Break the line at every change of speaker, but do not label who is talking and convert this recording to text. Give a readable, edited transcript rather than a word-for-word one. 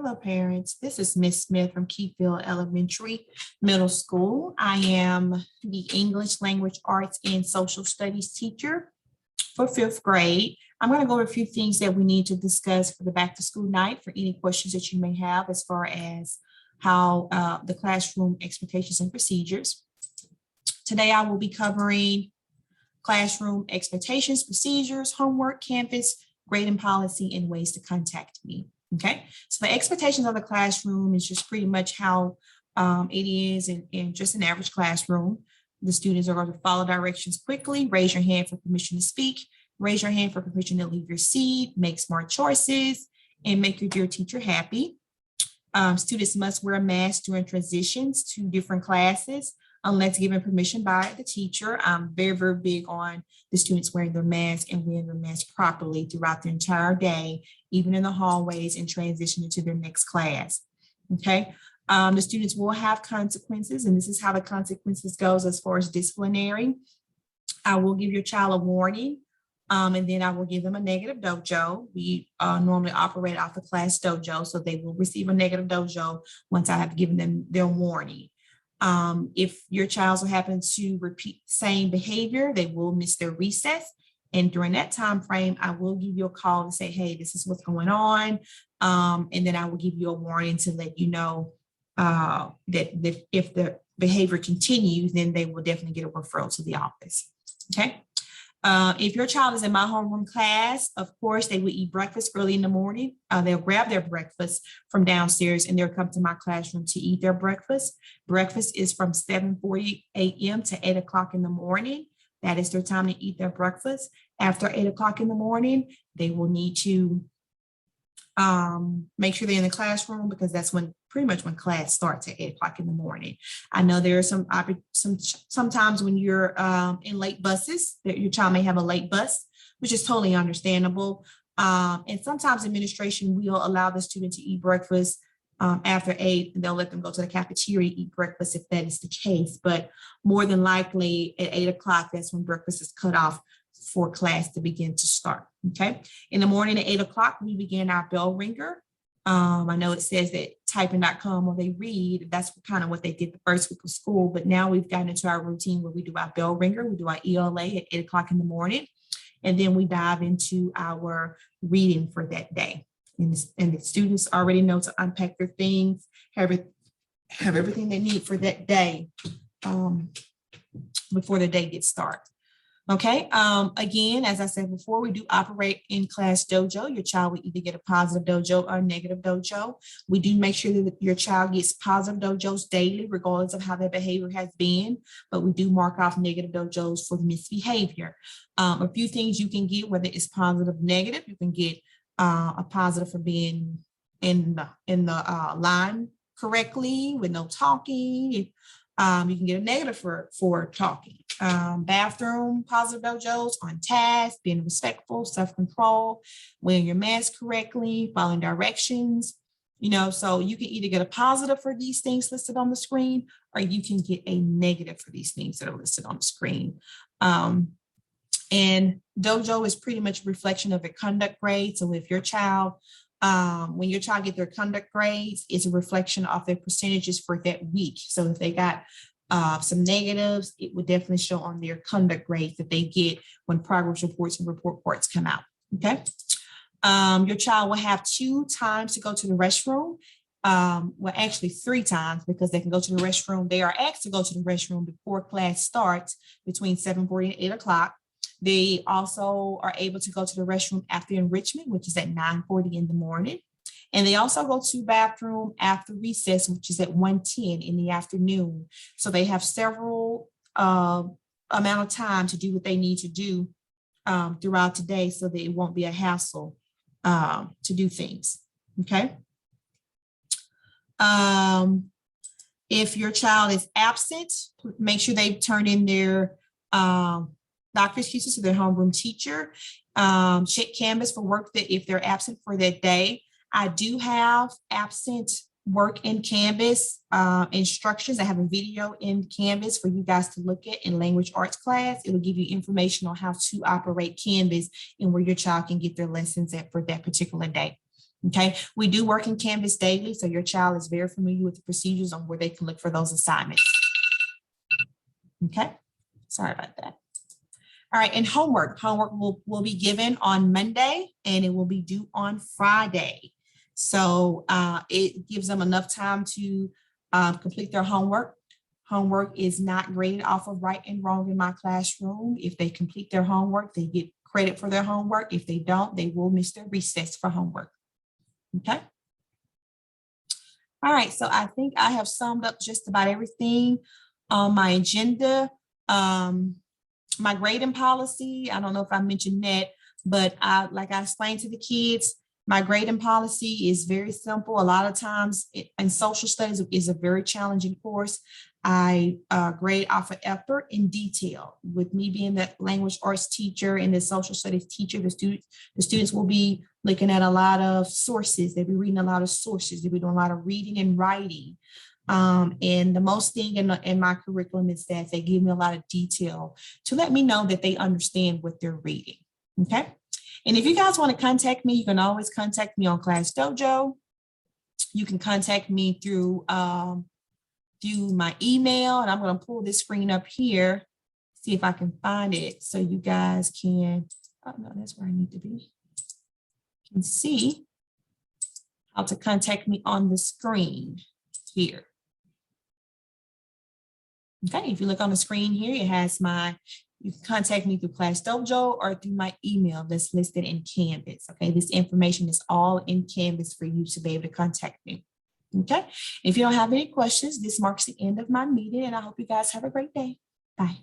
Hello, parents. This is Miss Smith from Keyfield Elementary Middle School. I am the English Language Arts and Social Studies teacher for fifth grade. I'm going to go over a few things that we need to discuss for the back to school night for any questions that you may have as far as how the classroom expectations and procedures. Today, I will be covering classroom expectations, procedures, homework, campus, grading policy, and ways to contact me. Okay, so the expectations of the classroom is just pretty much how it is in just an average classroom. The students are going to follow directions quickly, raise your hand for permission to speak, raise your hand for permission to leave your seat, make smart choices, and make your dear teacher happy. Students must wear a mask during transitions to different classes unless given permission by the teacher. I'm very, very big on the students wearing their mask and wearing their mask properly throughout the entire day, even in the hallways and transitioning to their next class. Okay. The students will have consequences, and this is how the consequences goes as far as disciplinary. I will give your child a warning, and then I will give them a negative dojo. We normally operate off the class dojo, so they will receive a negative dojo once I have given them their warning. If your child will happen to repeat the same behavior, they will miss their recess. And during that time frame, I will give you a call and say, hey, this is what's going on. And then I will give you a warning to let you know that if the behavior continues, then they will definitely get a referral to the office. Okay. If your child is in my homeroom class, of course, they will eat breakfast early in the morning. They'll grab their breakfast from downstairs and they'll come to my classroom to eat their breakfast. Breakfast is from 7:40 a.m. to 8 o'clock in the morning. That is their time to eat their breakfast. After 8 o'clock in the morning, they will need to make sure they're in the classroom, because that's when pretty much when class starts at 8 o'clock in the morning. I know there are sometimes when you're in late buses that your child may have a late bus, which is totally understandable. And sometimes administration will allow the student to eat breakfast after 8, and they'll let them go to the cafeteria, eat breakfast if that is the case. But more than likely at 8 o'clock, that's when breakfast is cut off for class to begin to start. Okay. In the morning at 8 o'clock, we begin our bell ringer. I know it says that typing.com or they read, that's kind of what they did the first week of school, but now we've gotten into our routine where we do our bell ringer, we do our ELA at 8 o'clock in the morning, and then we dive into our reading for that day. And the students already know to unpack their things, have everything they need for that day before the day gets started. Okay, again, as I said before, we do operate in class dojo. Your child will either get a positive dojo or a negative dojo. We do make sure that your child gets positive dojos daily, regardless of how their behavior has been, but we do mark off negative dojos for misbehavior. A few things you can get, whether it's positive or negative, you can get a positive for being in the line correctly with no talking. You can get a negative for talking. Bathroom, positive dojos, on task, being respectful, self-control, wearing your mask correctly, following directions, so you can either get a positive for these things listed on the screen, or you can get a negative for these things that are listed on the screen. And dojo is pretty much a reflection of a conduct grade. So if your child, when your child gets their conduct grades, it's a reflection of their percentages for that week. So if they got some negatives, it would definitely show on their conduct grades that they get when progress reports and report cards come out. Okay. Your child will have 2 times to go to the restroom. Well, actually 3 times, because they can go to the restroom. They are asked to go to the restroom before class starts between 7:40 and 8 o'clock. They also are able to go to the restroom after enrichment, which is at 9:40 in the morning. And they also go to bathroom after recess, which is at 1:10 in the afternoon. So they have several amount of time to do what they need to do throughout the day, so that it won't be a hassle to do things. Okay. If your child is absent, make sure they turn in their doctor's excuses to their homeroom teacher. Check Canvas for work that if they're absent for that day. I do have absent work in Canvas instructions. I have a video in Canvas for you guys to look at in language arts class. It'll give you information on how to operate Canvas and where your child can get their lessons at for that particular day. Okay, we do work in Canvas daily, so your child is very familiar with the procedures on where they can look for those assignments. Okay, sorry about that. All right, and homework will be given on Monday and it will be due on Friday. So it gives them enough time to complete their homework. Homework is not graded off of right and wrong in my classroom. If they complete their homework, they get credit for their homework. If they don't, they will miss their recess for homework. Okay. All right, so I think I have summed up just about everything on my agenda. My grading policy, I don't know if I mentioned that, but like I explained to the kids, my grading policy is very simple. A lot of times in social studies is a very challenging course. I grade off of effort and detail. With me being the language arts teacher and the social studies teacher, the students will be looking at a lot of sources. They'll be reading a lot of sources. They'll be doing a lot of reading and writing. And the most thing in my curriculum is that they give me a lot of detail to let me know that they understand what they're reading. Okay. And if you guys want to contact me, you can always contact me on Class Dojo. You can contact me through my email, and I'm going to pull this screen up here, see if I can find it so you guys can, oh no, that's where I need to be. You can see how to contact me on the screen here. Okay, if you look on the screen here, it has you can contact me through Class Dojo or through my email that's listed in Canvas. Okay, this information is all in Canvas for you to be able to contact me. Okay, if you don't have any questions, this marks the end of my meeting, and I hope you guys have a great day. Bye.